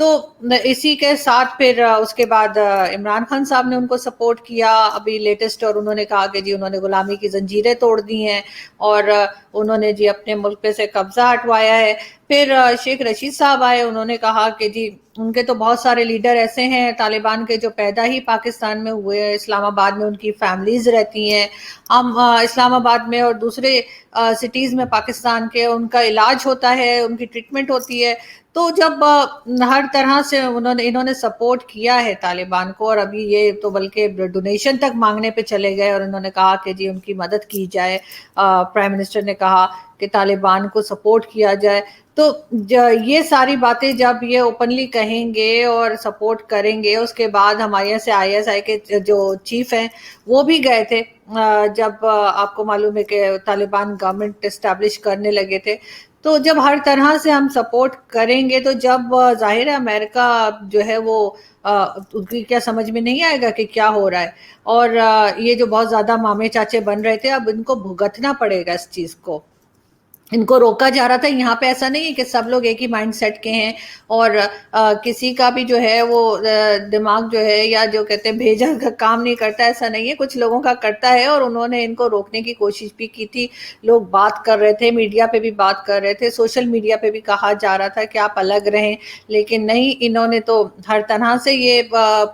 تو اسی کے ساتھ پھر اس کے بعد عمران خان صاحب نے ان کو سپورٹ کیا ابھی لیٹسٹ، اور انہوں نے کہا کہ جی انہوں نے غلامی کی زنجیریں توڑ دی ہیں اور انہوں نے جی اپنے ملک پہ سے قبضہ ہٹوایا ہے۔ پھر شیخ رشید صاحب آئے، انہوں نے کہا کہ جی ان کے تو بہت سارے لیڈر ایسے ہیں طالبان کے جو پیدا ہی پاکستان میں ہوئے ہیں، اسلام آباد میں ان کی فیملیز رہتی ہیں، ہم اسلام آباد میں اور دوسرے سٹیز میں پاکستان کے ان کا علاج ہوتا ہے، ان کی ٹریٹمنٹ ہوتی ہے۔ تو جب ہر طرح سے انہوں نے سپورٹ کیا ہے طالبان کو، اور ابھی یہ تو بلکہ ڈونیشن تک مانگنے پہ چلے گئے، اور انہوں نے کہا کہ جی ان کی مدد کی جائے، پرائم منسٹر نے کہا کہ طالبان کو سپورٹ کیا جائے۔ تو یہ ساری باتیں جب یہ اوپنلی کہیں گے اور سپورٹ کریں گے، اس کے بعد ہمارے سے آئی ایس آئی کے جو چیف ہیں وہ بھی گئے تھے جب آپ کو معلوم ہے کہ طالبان گورنمنٹ اسٹیبلش کرنے لگے تھے۔ تو جب ہر طرح سے ہم سپورٹ کریں گے تو جب ظاہر ہے امریکہ جو ہے وہ ان کی کیا سمجھ میں نہیں آئے گا کہ کیا ہو رہا ہے، اور یہ جو بہت زیادہ مامے چاچے بن رہے تھے اب ان کو بھگتنا پڑے گا اس چیز کو، ان کو روکا جا رہا تھا۔ یہاں پہ ایسا نہیں ہے کہ سب لوگ ایک ہی مائنڈ سیٹ کے ہیں اور کسی کا بھی جو ہے وہ دماغ جو ہے یا جو کہتے ہیں بھیجا کا کام نہیں کرتا، ایسا نہیں ہے، کچھ لوگوں کا کرتا ہے، اور انہوں نے ان کو روکنے کی کوشش بھی کی تھی۔ لوگ بات کر رہے تھے، میڈیا پہ بھی بات کر رہے تھے، سوشل میڈیا پہ بھی کہا جا رہا تھا کہ آپ الگ رہیں، لیکن نہیں، انہوں نے تو ہر طرح سے یہ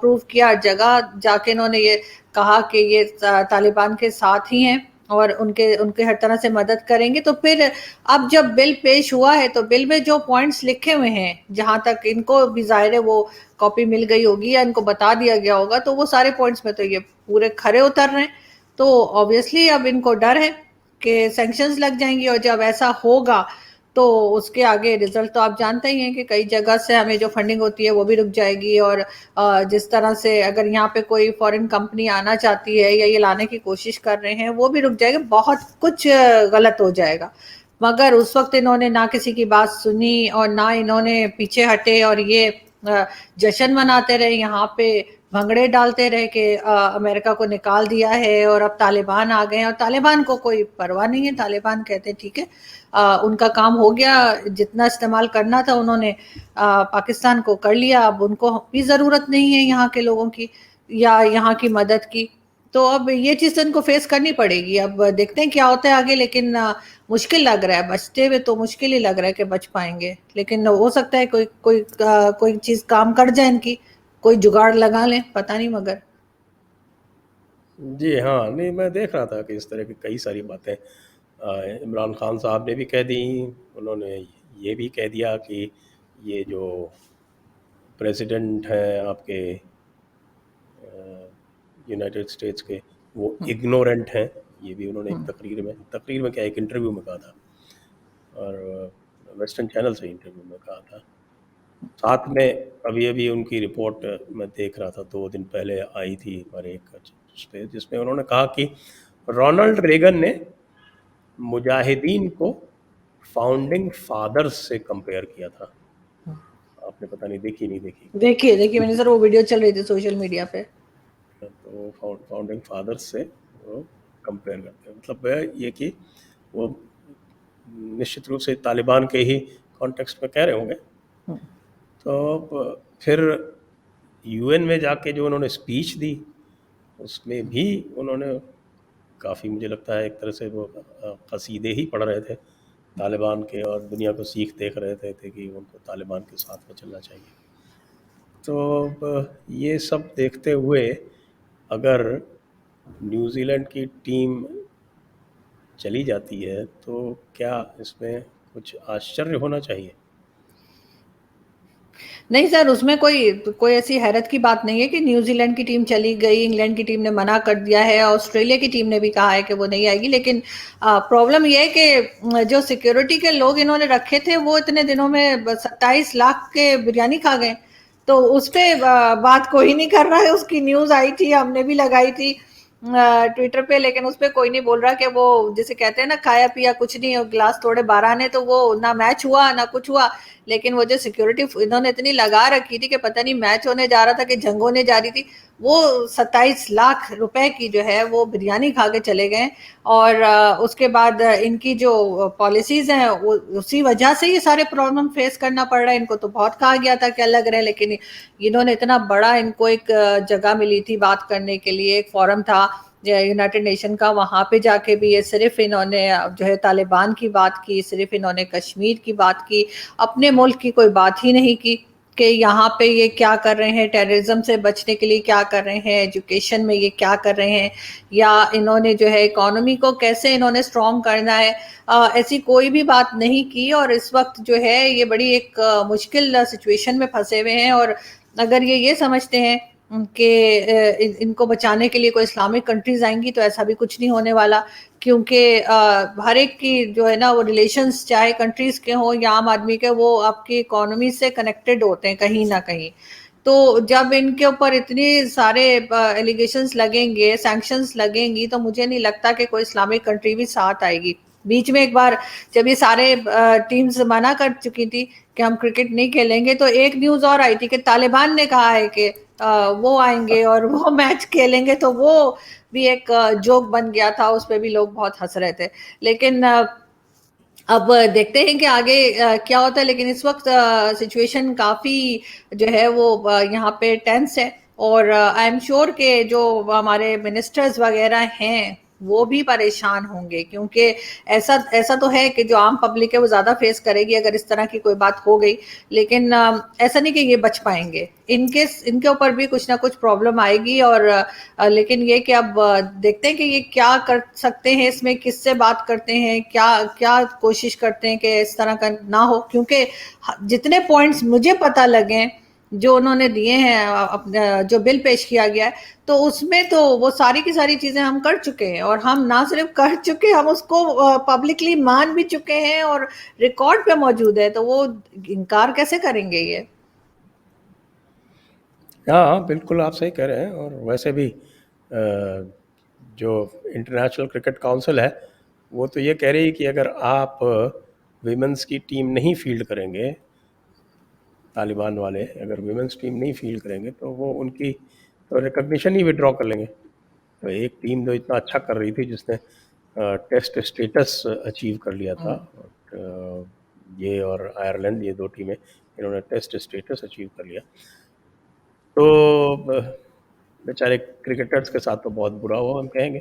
پروف کیا، ہر جگہ جا کے انہوں نے یہ کہا کہ یہ طالبان کے ساتھ ہی ہیں اور ان کے ہر طرح سے مدد کریں گے۔ تو پھر اب جب بل پیش ہوا ہے تو بل میں جو پوائنٹس لکھے ہوئے ہیں، جہاں تک ان کو بھی ظاہر ہے وہ کاپی مل گئی ہوگی یا ان کو بتا دیا گیا ہوگا، تو وہ سارے پوائنٹس میں تو یہ پورے کھرے اتر رہے ہیں۔ تو آبویسلی اب ان کو ڈر ہے کہ سینکشنز لگ جائیں گی، اور جب ایسا ہوگا تو اس کے آگے رزلٹ تو آپ جانتے ہی ہیں کہ کئی جگہ سے ہمیں جو فنڈنگ ہوتی ہے وہ بھی رک جائے گی، اور جس طرح سے اگر یہاں پہ کوئی فورن کمپنی آنا چاہتی ہے یا یہ لانے کی کوشش کر رہے ہیں وہ بھی رک جائے گا، بہت کچھ غلط ہو جائے گا۔ مگر اس وقت انہوں نے نہ کسی کی بات سنی اور نہ انہوں نے پیچھے ہٹے، اور یہ جشن مناتے رہے، یہاں پہ بھنگڑے ڈالتے رہے کہ امریکہ کو نکال دیا ہے اور اب طالبان آ گئے ہیں، اور طالبان کو کوئی پرواہ نہیں ہے، طالبان کہتے ہیں ٹھیک ہے ان کا کام ہو گیا، جتنا استعمال کرنا تھا انہوں نے پاکستان کو کر لیا، اب ان کو بھی ضرورت نہیں ہے یہاں کے لوگوں کی یا یہاں کی مدد کی۔ تو اب یہ چیز ان کو فیس کرنی پڑے گی، اب دیکھتے ہیں کیا ہوتا ہے آگے، لیکن مشکل لگ رہا ہے، بچتے ہوئے تو مشکل ہی لگ رہا ہے کہ بچ پائیں گے، لیکن ہو سکتا ہے کوئی چیز کام کر جائے، ان کی کوئی جگاڑ لگا لیں، پتہ نہیں مگر۔ جی ہاں، نہیں میں دیکھ رہا تھا کہ اس طرح کی کئی ساری باتیں عمران خان صاحب نے بھی کہہ دی، انہوں نے یہ بھی کہہ دیا کہ یہ جو پریزیڈنٹ ہیں آپ کے یونائٹڈ اسٹیٹس کے وہ اگنورنٹ ہیں، یہ بھی انہوں نے ایک تقریر میں کیا ایک انٹرویو میں کہا تھا، اور ویسٹرن چینل سے انٹرویو میں کہا تھا۔ ساتھ میں ابھی ان کی رپورٹ میں دیکھ رہا تھا 2 دن پہلے آئی تھی ہمارے ایک پہ، جس میں انہوں نے کہا کہ رونلڈ ریگن نے مجاہدین کو فاؤنڈنگ فادرز سے کمپیئر کیا تھا۔ آپ نے پتہ نہیں دیکھی دیکھیے میں نے سر وہ ویڈیو چل رہی تھی سوشل میڈیا پہ، تو فاؤنڈنگ فادر سے وہ کمپیئر کرتے ہیں، مطلب یہ کہ وہ نشچت روپ سے طالبان کے ہی کانٹیکسٹ میں کہہ رہے ہوں گے۔ تو پھر یو این میں جا کے جو انہوں نے اسپیچ دی اس میں بھی انہوں نے کافی، مجھے لگتا ہے ایک طرح سے وہ قصیدے ہی پڑھ رہے تھے طالبان کے، اور دنیا کو سیکھ دیکھ رہے تھے کہ ان کو طالبان کے ساتھ میں چلنا چاہیے۔ تو یہ سب دیکھتے ہوئے اگر نیوزی لینڈ کی ٹیم چلی جاتی ہے تو کیا اس میں کچھ آشچریہ ہونا چاہیے؟ نہیں سر، اس میں کوئی ایسی حیرت کی بات نہیں ہے کہ نیوزی لینڈ کی ٹیم چلی گئی، انگلینڈ کی ٹیم نے منع کر دیا ہے، آسٹریلیا کی ٹیم نے بھی کہا ہے کہ وہ نہیں آئے گی، لیکن پرابلم یہ ہے کہ جو سیکیورٹی کے لوگ انہوں نے رکھے تھے وہ اتنے دنوں میں 27 لاکھ کے بریانی کھا گئے، تو اس پہ بات کوئی نہیں کر رہا ہے۔ اس کی نیوز آئی تھی، ہم نے بھی لگائی تھی ٹویٹر پہ، لیکن اس پہ کوئی نہیں بول رہا کہ وہ جسے کہتے ہیں نا کھایا پیا کچھ نہیں، گلاس توڑے 12 نے، تو وہ نہ میچ ہوا نہ کچھ ہوا۔ لیکن وہ جو سیکیورٹی انہوں نے اتنی لگا رکھی تھی کہ پتہ نہیں میچ ہونے جا رہا تھا کہ جنگ ہونے جا رہی تھی، وہ 27 لاکھ روپے کی جو ہے وہ بریانی کھا کے چلے گئے. اور اس کے بعد ان کی جو پالیسیز ہیں اسی وجہ سے یہ سارے پرابلم فیس کرنا پڑ رہا ہے. ان کو تو بہت کہا گیا تھا کہ الگ رہے, لیکن انہوں نے اتنا بڑا, ان کو ایک جگہ ملی تھی بات کرنے کے لیے, ایک فورم تھا یونائٹڈ نیشن کا, وہاں پہ جا کے بھی یہ صرف انہوں نے جو ہے طالبان کی بات کی, صرف انہوں نے کشمیر کی بات کی, اپنے ملک کی کوئی بات ہی نہیں کی کہ یہاں پہ یہ کیا کر رہے ہیں, ٹیررزم سے بچنے کے لیے کیا کر رہے ہیں, ایجوکیشن میں یہ کیا کر رہے ہیں, یا انہوں نے جو ہے اکانومی کو کیسے انہوں نے اسٹرانگ کرنا ہے. ایسی کوئی بھی بات نہیں کی. اور اس وقت جو ہے یہ بڑی ایک مشکل سچویشن میں پھنسے ہوئے ہیں. اور اگر یہ سمجھتے ہیں کہ ان کو بچانے کے لیے کوئی اسلامک کنٹریز آئیں گی, تو ایسا بھی کچھ نہیں ہونے والا, کیونکہ ہر ایک کی جو ہے نا وہ ریلیشنز چاہے کنٹریز کے ہوں یا عام آدمی کے, وہ آپ کی اکانومی سے کنیکٹڈ ہوتے ہیں کہیں نہ کہیں. تو جب ان کے اوپر اتنی سارے ایلیگیشنز لگیں گے, سینکشنز لگیں گی, تو مجھے نہیں لگتا کہ کوئی اسلامک کنٹری بھی ساتھ آئے گی. بیچ میں ایک بار جب یہ سارے ٹیمز منع کر چکی تھی کہ ہم کرکٹ نہیں کھیلیں گے, تو ایک نیوز اور آئی تھی کہ طالبان نے کہا ہے کہ وہ آئیں گے اور وہ میچ کھیلیں گے, تو وہ بھی ایک جوک بن گیا تھا, اس پہ بھی لوگ بہت ہنس رہے تھے. لیکن اب دیکھتے ہیں کہ آگے کیا ہوتا ہے. لیکن اس وقت سچویشن کافی جو ہے وہ یہاں پہ ٹینس ہے, اور آئی ایم شیور کہ جو ہمارے منسٹرز وغیرہ ہیں وہ بھی پریشان ہوں گے, کیونکہ ایسا تو ہے کہ جو عام پبلک ہے وہ زیادہ فیس کرے گی اگر اس طرح کی کوئی بات ہو گئی. لیکن ایسا نہیں کہ یہ بچ پائیں گے, ان کے اوپر بھی کچھ نہ کچھ پرابلم آئے گی. اور لیکن یہ کہ اب دیکھتے ہیں کہ یہ کیا کر سکتے ہیں, اس میں کس سے بات کرتے ہیں, کیا کوشش کرتے ہیں کہ اس طرح کا نہ ہو. کیونکہ جتنے پوائنٹس مجھے پتہ لگے جو انہوں نے دیے ہیں, جو بل پیش کیا گیا ہے, تو اس میں تو وہ ساری کی ساری چیزیں ہم کر چکے ہیں. اور ہم نہ صرف کر چکے, ہم اس کو پبلکلی مان بھی چکے ہیں اور ریکارڈ پہ موجود ہے. تو وہ انکار کیسے کریں گے یہ؟ ہاں بالکل آپ صحیح کہہ رہے ہیں. اور ویسے بھی جو انٹرنیشنل کرکٹ کونسل ہے وہ تو یہ کہہ رہی ہے کہ اگر آپ ویمنس کی ٹیم نہیں فیلڈ کریں گے, طالبان والے اگر ویمنس ٹیم نہیں فیلڈ کریں گے, تو وہ ان کی تو ریکگنیشن ہی ودرا کر لیں گے. تو ایک ٹیم جو اتنا اچھا کر رہی تھی, جس نے ٹیسٹ اسٹیٹس اچیو کر لیا تھا, یہ اور آئرلینڈ, یہ دو ٹیمیں انہوں نے ٹیسٹ اسٹیٹس اچیو کر لیا, تو بیچارے کرکٹرز کے ساتھ تو بہت برا ہوا ہم کہیں گے.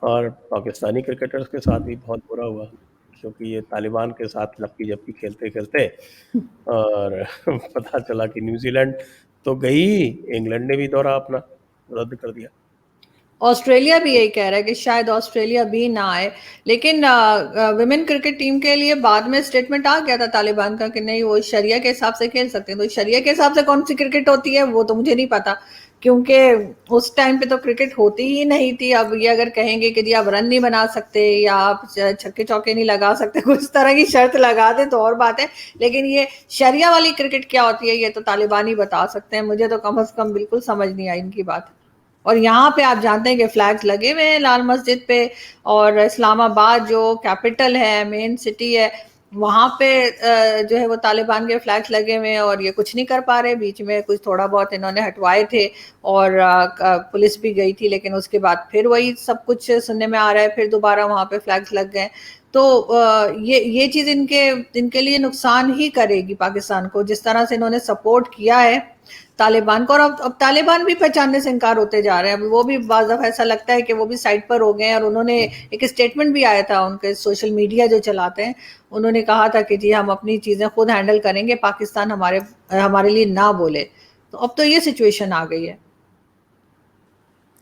اور پاکستانی کرکٹرز کے ساتھ بھی بہت برا ہوا, کیونکہ یہ طالبان کے ساتھ لپکی جھپکی کھیلتے کھیلتے اور پتہ چلا کہ نیوزی لینڈ تو گئی, انگلینڈ نے بھی دورہ اپنا رد کر دیا. آسٹریلیا بھی یہی کہہ رہا ہے کہ شاید آسٹریلیا بھی نہ آئے. لیکن ویمن کرکٹ ٹیم کے لیے بعد میں اسٹیٹمنٹ آ گیا تھا طالبان کا کہ نہیں, وہ شریعہ کے حساب سے کھیل سکتے ہیں. تو شریعہ کے حساب سے کون سی کرکٹ ہوتی ہے وہ تو مجھے نہیں پتا, کیونکہ اس ٹائم پہ تو کرکٹ ہوتی ہی نہیں تھی. اب یہ اگر کہیں گے کہ جی آپ رن نہیں بنا سکتے یا آپ چھکے چوکے نہیں لگا سکتے, کچھ طرح کی شرط لگا دیں تو اور بات ہے. لیکن یہ شریعہ والی کرکٹ کیا ہوتی ہے یہ تو طالبان ہی بتا سکتے ہیں. مجھے تو کم از کم بالکل سمجھ نہیں آئی ان کی بات. اور یہاں پہ آپ جانتے ہیں کہ فلیگز لگے ہوئے ہیں لال مسجد پہ, اور اسلام آباد جو کیپٹل ہے, مین سٹی ہے, وہاں پہ جو ہے وہ طالبان کے فلیگز لگے ہوئے ہیں, اور یہ کچھ نہیں کر پا رہے. بیچ میں کچھ تھوڑا بہت انہوں نے ہٹوائے تھے اور پولیس بھی گئی تھی, لیکن اس کے بعد پھر وہی سب کچھ سننے میں آ رہا ہے, پھر دوبارہ وہاں پہ فلیگز لگ گئے. تو یہ چیز ان کے لیے نقصان ہی کرے گی پاکستان کو, جس طرح سے انہوں نے سپورٹ کیا ہے طالبان کو. اور اب طالبان بھی پہچاننے سے انکار ہوتے جا رہے ہیں. اب وہ بھی بعض دفعہ ایسا لگتا ہے کہ وہ بھی سائڈ پر ہو گئے ہیں. اور انہوں نے ایک اسٹیٹمنٹ بھی آیا تھا ان کے سوشل میڈیا جو چلاتے ہیں, انہوں نے کہا تھا کہ جی ہم اپنی چیزیں خود ہینڈل کریں گے, پاکستان ہمارے لیے نہ بولے. تو اب تو یہ سچویشن آ گئی ہے.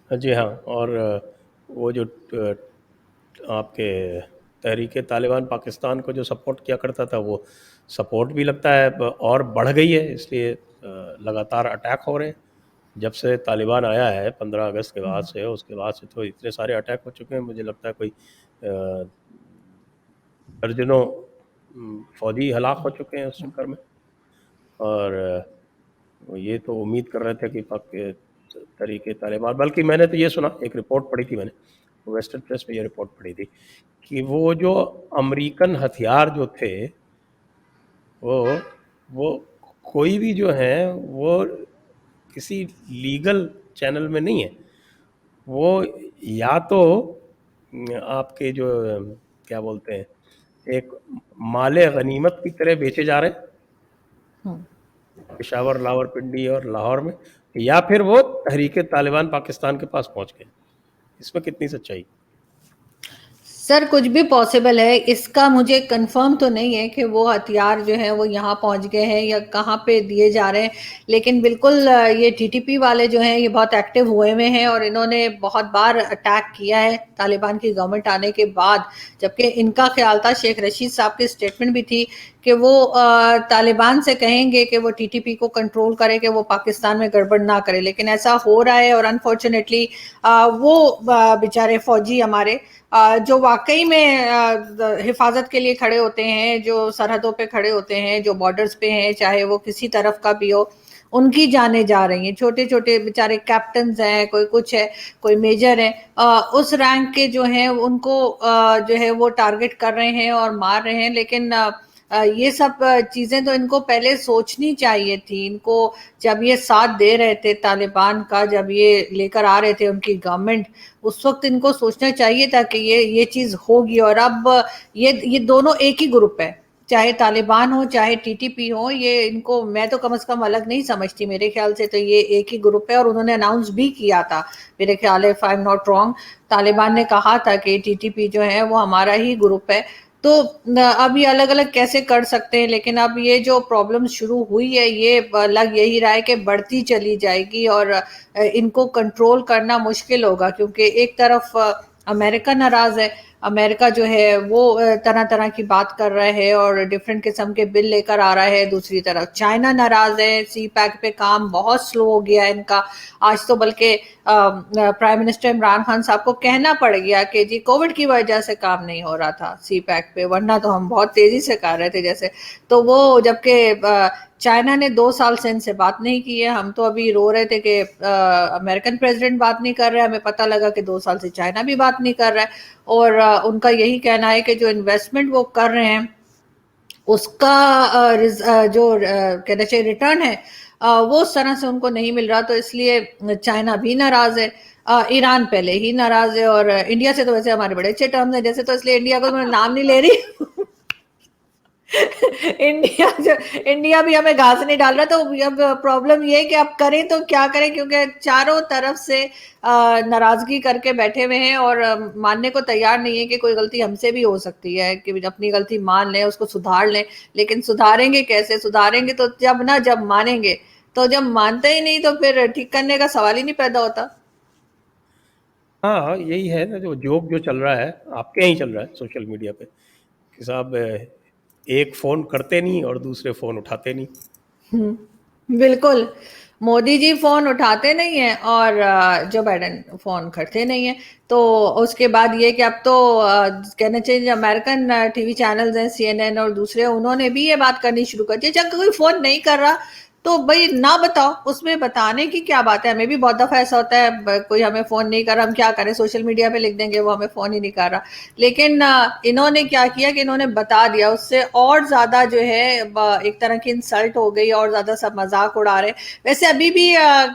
جی ہاں. اور وہ جو آپ کے تحریک طالبان پاکستان کو جو سپورٹ کیا کرتا تھا, وہ سپورٹ بھی لگتا ہے اور بڑھ گئی ہے, اس لیے لگاتار اٹیک ہو رہے ہیں. جب سے طالبان آیا ہے 15 اگست کے بعد سے, اس کے بعد سے تو اتنے سارے اٹیک ہو چکے ہیں, مجھے لگتا ہے کوئی درجنوں فوجی ہلاک ہو چکے ہیں اس چکر میں. اور یہ تو امید کر رہے تھے کہ تحریک طالبان, بلکہ میں نے تو یہ سنا, ایک رپورٹ پڑھی تھی میں نے, ویسٹرن پریس پہ یہ رپورٹ پڑھی تھی کہ وہ جو امریکن ہتھیار جو تھے وہ کوئی بھی جو ہیں وہ کسی لیگل چینل میں نہیں ہے. وہ یا تو آپ کے جو کیا بولتے ہیں ایک مال غنیمت کی طرح بیچے جا رہے ہیں پشاور، لاور پنڈی اور لاہور میں، یا پھر وہ تحریک طالبان پاکستان کے پاس پہنچ گئے. اس میں کتنی سچائی؟ سر کچھ بھی پاسبل ہے، اس کا مجھے کنفرم تو نہیں ہے کہ وہ ہتھیار جو ہیں وہ یہاں پہنچ گئے ہیں یا کہاں پہ دیے جا رہے ہیں، لیکن بالکل یہ ٹی ٹی پی والے جو ہیں یہ بہت ایکٹیو ہوئے ہوئے ہیں اور انہوں نے بہت بار اٹیک کیا ہے طالبان کی گورنمنٹ آنے کے بعد، جبکہ ان کا خیال تھا، شیخ رشید صاحب کی اسٹیٹمنٹ بھی تھی کہ وہ طالبان سے کہیں گے کہ وہ ٹی ٹی پی کو کنٹرول کرے کہ وہ پاکستان میں گڑبڑ نہ کرے، لیکن ایسا ہو رہا ہے. اور انفارچونیٹلی وہ بیچارے فوجی ہمارے جو واقعی میں حفاظت کے لیے کھڑے ہوتے ہیں، جو سرحدوں پہ کھڑے ہوتے ہیں، جو بارڈرز پہ ہیں، چاہے وہ کسی طرف کا بھی ہو، ان کی جانیں جا رہی ہیں. چھوٹے چھوٹے بیچارے کیپٹنز ہیں، کوئی کچھ ہے، کوئی میجر ہے، اس رینک کے جو ہیں ان کو جو ہے وہ ٹارگٹ کر رہے ہیں اور مار رہے ہیں. لیکن یہ سب چیزیں تو ان کو پہلے سوچنی چاہیے تھی. ان کو جب یہ ساتھ دے رہے تھے طالبان کا، جب یہ لے کر آ رہے تھے ان کی گورنمنٹ، اس وقت ان کو سوچنا چاہیے تھا کہ یہ چیز ہوگی. اور اب یہ دونوں ایک ہی گروپ ہے، چاہے طالبان ہو چاہے ٹی ٹی پی ہو، یہ ان کو میں تو کم از کم الگ نہیں سمجھتی. میرے خیال سے تو یہ ایک ہی گروپ ہے، اور انہوں نے اناؤنس بھی کیا تھا میرے خیال ہے، if I'm not wrong، Taliban نے کہا تھا کہ ٹی ٹی پی جو ہے وہ ہمارا ہی گروپ ہے. تو اب یہ الگ الگ کیسے کر سکتے ہیں، لیکن اب یہ جو پرابلم شروع ہوئی ہے یہ لگ یہی رہا ہے کہ بڑھتی چلی جائے گی اور ان کو کنٹرول کرنا مشکل ہوگا، کیونکہ ایک طرف امریکہ ناراض ہے، امریکہ جو ہے وہ طرح طرح کی بات کر رہا ہے اور ڈیفرنٹ قسم کے بل لے کر آ رہا ہے، دوسری طرف چائنا ناراض ہے، سی پیک پہ کام بہت سلو ہو گیا ہے ان کا. آج تو بلکہ پرائم منسٹر عمران خان صاحب کو کہنا پڑ گیا کہ جی کووڈ کی وجہ سے کام نہیں ہو رہا تھا سی پیک پہ، ورنہ تو ہم بہت تیزی سے کر رہے تھے جیسے. تو وہ جبکہ چائنا نے 2 سال سے ان سے بات نہیں کی ہے. ہم تو ابھی رو رہے تھے کہ امریکن پریزیڈنٹ بات نہیں کر رہا ہے، ہمیں پتہ لگا کہ 2 سال سے چائنا بھی بات نہیں کر رہا ہے. اور ان کا یہی کہنا ہے کہ جو انویسٹمنٹ وہ کر رہے ہیں اس کا جو کہنا چاہیے ریٹرن ہے وہ اس طرح سے ان کو نہیں مل رہا. تو اس لیے چائنا بھی ناراض ہے، ایران پہلے ہی ناراض ہے، اور انڈیا سے تو ویسے ہمارے بڑے اچھے ٹرمز ہیں جیسے، تو اس لیے انڈیا کو میں نام نہیں لے رہی انڈیا بھی ہمیں گھاس نہیں ڈال رہا. تو اب پرابلم یہ ہے کہ اب کریں تو کیا کریں، کیونکہ چاروں طرف سے ناراضگی کر کے بیٹھے ہوئے ہیں اور ماننے کو تیار نہیں ہے کہ کوئی غلطی ہم سے بھی ہو سکتی ہے، کہ اپنی غلطی مان لیں، اس کو سدھار لیں. لیکن سدھاریں گے کیسے؟ سدھاریں گے تو جب مانیں گے. تو جب مانتے ہی نہیں تو پھر ٹھیک کرنے کا سوال ہی نہیں پیدا ہوتا. ہاں یہی ہے نا، جو جوک جو چل رہا ہے آپ کے یہیں چل رہا ہے سوشل میڈیا پہ کہ صاحب ایک فون کرتے نہیں اور دوسرے فون اٹھاتے نہیں. بالکل، مودی جی فون اٹھاتے نہیں ہیں اور جو بائیڈن فون کرتے نہیں ہیں. تو اس کے بعد یہ کہ اب تو کہنا چاہیے جو امریکن ٹی وی چینلز ہیں، سی این این اور دوسرے، انہوں نے بھی یہ بات کرنی شروع کر دی. جب کوئی فون نہیں کر رہا تو بھائی نہ بتاؤ، اس میں بتانے کی کیا بات ہے؟ ہمیں بھی بہت دفعہ ایسا ہوتا ہے کوئی ہمیں فون نہیں کر رہا، ہم کیا کریں، سوشل میڈیا پہ لکھ دیں گے وہ ہمیں فون ہی نہیں کر رہا. لیکن انہوں نے کیا کیا کہ انہوں نے بتا دیا، اس سے اور زیادہ جو ہے ایک طرح کی انسلٹ ہو گئی، اور زیادہ سب مذاق اڑا رہے. ویسے ابھی بھی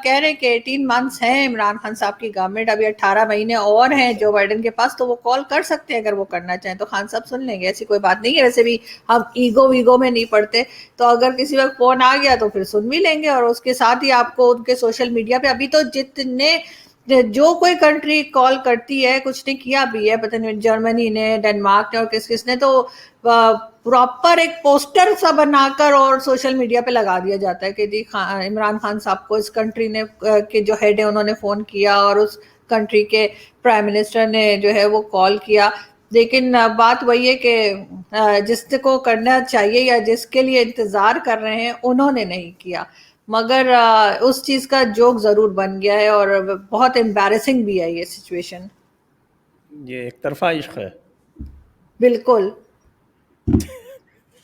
کہہ رہے کہ 18 منتھس ہیں عمران خان صاحب کی گورنمنٹ، ابھی 18 مہینے اور ہیں جو بائیڈن کے پاس، تو وہ کال کر سکتے ہیں اگر وہ کرنا چاہیں تو، خان صاحب سن لیں گے، ایسی کوئی بات نہیں ہے. ویسے بھی ہم ایگو میں نہیں پڑتے، تو اگر کسی وقت فون آ گیا تو پھر سن بھی لیں گے. اور اس کے ساتھ ہی آپ کو ان کے سوشل میڈیا پہ ابھی تو جتنے جو کوئی کنٹری کال کرتی ہے، کچھ نے کیا بھی ہے، پتہ نہیں جرمنی نے، ڈنمارک نے اور کس نے، تو پراپر ایک پوسٹر سا بنا کر اور سوشل میڈیا پہ لگا دیا جاتا ہے کہ جی عمران خان صاحب کو اس کنٹری نے کے جو ہیڈ ہے انہوں نے فون کیا اور اس کنٹری کے پرائم منسٹر نے جو ہے وہ کال کیا. لیکن بات وہی ہے کہ جس کو کرنا چاہیے یا جس کے لیے انتظار کر رہے ہیں انہوں نے نہیں کیا. مگر اس چیز کا جوک ضرور بن گیا ہے اور بہت امبیرسنگ بھی ہے یہ سچویشن. یہ ایک طرفہ عشق ہے. بالکل،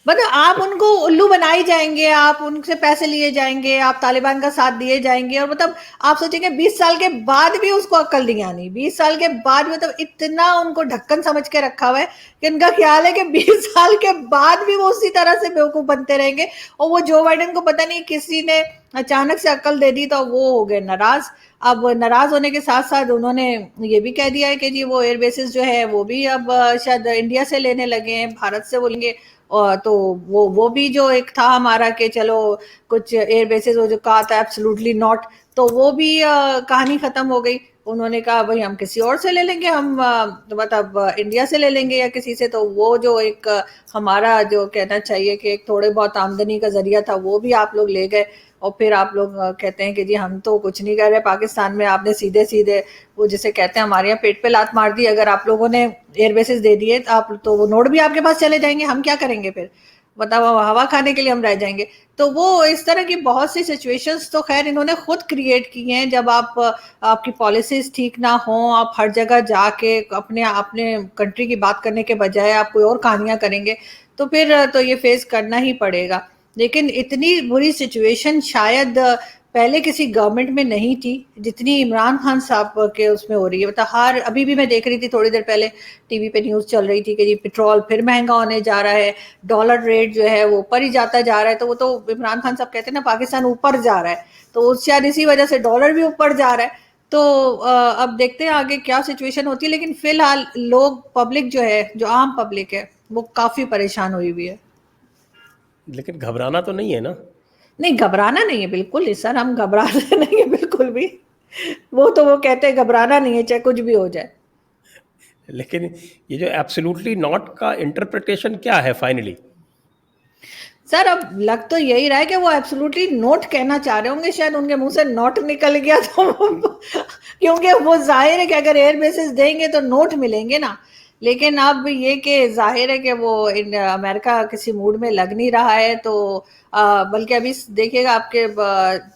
مطلب آپ ان کو الو بنائی جائیں گے، آپ ان سے پیسے لیے جائیں گے، آپ طالبان کا ساتھ دیے جائیں گے، اور مطلب آپ سوچیں گے 20 سال کے بعد بھی اس کو عقل نہیں آنی، 20 سال کے بعد مطلب اتنا ان کو ڈھکن سمجھ کے رکھا ہوا ہے کہ ان کا خیال ہے کہ 20 سال کے بعد بھی وہ اسی طرح سے بیوقوف بنتے رہیں گے. اور وہ جو بائیڈن کو پتہ نہیں کسی نے اچانک سے عقل دے دی تو وہ ہو گئے ناراض. اب ناراض ہونے کے ساتھ ساتھ انہوں نے یہ بھی کہہ دیا ہے کہ جی وہ ایئر بیسز جو ہے وہ بھی اب شاید انڈیا سے لینے لگے ہیں، بھارت سے وہ لیں گے، اور تو وہ بھی جو ایک تھا ہمارا کہ چلو کچھ ایئر بیسز وہ جو کہا تھا ایبسلوٹلی ناٹ، تو وہ بھی کہانی ختم ہو گئی. انہوں نے کہا بھائی ہم کسی اور سے لے لیں گے، ہم مطلب انڈیا سے لے لیں گے یا کسی سے. تو وہ جو ایک ہمارا جو کہنا چاہیے کہ ایک تھوڑے بہت آمدنی کا ذریعہ تھا وہ بھی آپ لوگ لے گئے. اور پھر آپ لوگ کہتے ہیں کہ جی ہم تو کچھ نہیں کر رہے پاکستان میں، آپ نے سیدھے سیدھے وہ جسے کہتے ہیں ہمارے یہاں پیٹ پہ لات مار دی. اگر آپ لوگوں نے ایئر بیسز دے دیے تو وہ نوٹ بھی آپ کے پاس چلے جائیں گے، ہم کیا کریں گے پھر؟ مطلب ہوا کھانے کے لیے ہم رہ جائیں گے. تو وہ اس طرح کی بہت سی سچویشنز تو خیر انہوں نے خود کریٹ کی ہیں. جب آپ کی پالیسیز ٹھیک نہ ہوں، آپ ہر جگہ جا کے اپنے کنٹری کی بات کرنے کے بجائے آپ کوئی اور کہانیاں کریں گے تو پھر تو یہ فیس کرنا ہی پڑے گا. لیکن اتنی بری سچویشن شاید پہلے کسی گورنمنٹ میں نہیں تھی جتنی عمران خان صاحب کے اس میں ہو رہی ہے. مطلب ابھی بھی میں دیکھ رہی تھی تھوڑی دیر پہلے ٹی وی پہ نیوز چل رہی تھی کہ جی پیٹرول پھر مہنگا ہونے جا رہا ہے، ڈالر ریٹ جو ہے وہ اوپر ہی جاتا جا رہا ہے. تو وہ تو عمران خان صاحب کہتے ہیں نا پاکستان اوپر جا رہا ہے، تو شاید اسی وجہ سے ڈالر بھی اوپر جا رہا ہے. تو اب دیکھتے ہیں آگے کیا سچویشن ہوتی ہے. لیکن فی الحال لوگ پبلک جو ہے، جو عام پبلک ہے، وہ کافی پریشان ہوئی ہوئی ہے. لیکن گھبرانا تو نہیں ہے نا؟ نہیں گھبرانا نہیں ہے بالکل نہیں سر، ہم گھبراتے نہیں ہیں بالکل بھی. وہ تو وہ کہتے ہیں گھبرانا نہیں ہے چاہے کچھ بھی ہو جائے. لیکن یہ جو ایبسلیوٹلی ناٹ کا انٹرپریٹیشن کیا ہے فائنلی؟ سر اب لگ تو یہی رہا ہے کہ وہ ایبسلوٹلی نوٹ کہنا چاہ رہے ہوں گے، شاید ان کے منہ سے نوٹ نکل گیا تو کیونکہ وہ ظاہر ہے کہ اگر ایئر بیسز دیں گے تو نوٹ ملیں گے نا. لیکن اب یہ کہ ظاہر ہے کہ وہ امریکہ کسی موڈ میں لگ نہیں رہا ہے. تو بلکہ ابھی دیکھیے گا آپ کے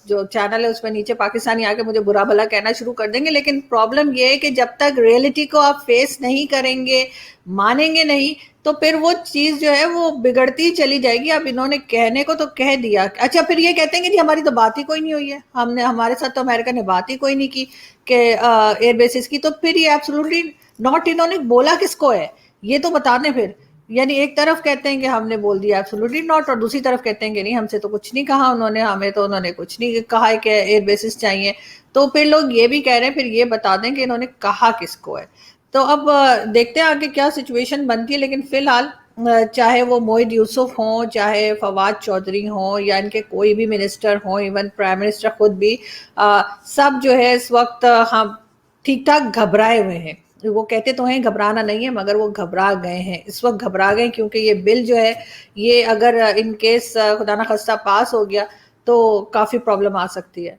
جو چینل ہے اس میں نیچے پاکستانی آ کے مجھے برا بھلا کہنا شروع کر دیں گے. لیکن پرابلم یہ ہے کہ جب تک ریئلٹی کو آپ فیس نہیں کریں گے، مانیں گے نہیں، تو پھر وہ چیز جو ہے وہ بگڑتی چلی جائے گی. اب انہوں نے کہنے کو تو کہہ دیا، اچھا پھر یہ کہتے ہیں کہ جی ہماری تو بات ہی کوئی نہیں ہوئی ہے، ہمارے ساتھ تو امریکہ نے بات ہی کوئی نہیں کی کہ ایئر بیسز کی. تو پھر یہ ایبسولوٹلی ناٹ انہوں نے بولا کس کو ہے یہ تو بتا دیں پھر. یعنی ایک طرف کہتے ہیں کہ ہم نے بول دیا ایبسولوٹلی ناٹ، اور دوسری طرف کہتے ہیں کہ نہیں ہم سے تو کچھ نہیں کہا انہوں نے، ہمیں تو انہوں نے کچھ نہیں کہا ہے کہ ایئر بیسز چاہیے. تو پھر لوگ یہ بھی کہہ رہے ہیں پھر یہ بتا دیں کہ انہوں نے کہا کس کو ہے. تو اب دیکھتے ہیں آگے کیا سچویشن بنتی ہے. لیکن فی الحال چاہے وہ موحد یوسف ہوں، چاہے فواد چودھری ہوں، یا ان کے کوئی بھی منسٹر ہوں، ایون پرائم منسٹر خود بھی، سب جو ہے اس وقت ہم ٹھیک ٹھاک گھبرائے ہوئے ہیں. وہ کہتے تو ہیں گھبرانا نہیں ہے، مگر وہ گھبرا گئے ہیں اس وقت، گھبرا گئے کیونکہ یہ بل جو ہے یہ اگر ان کیس خدا نخواستہ پاس ہو گیا تو کافی پرابلم آ سکتی ہے.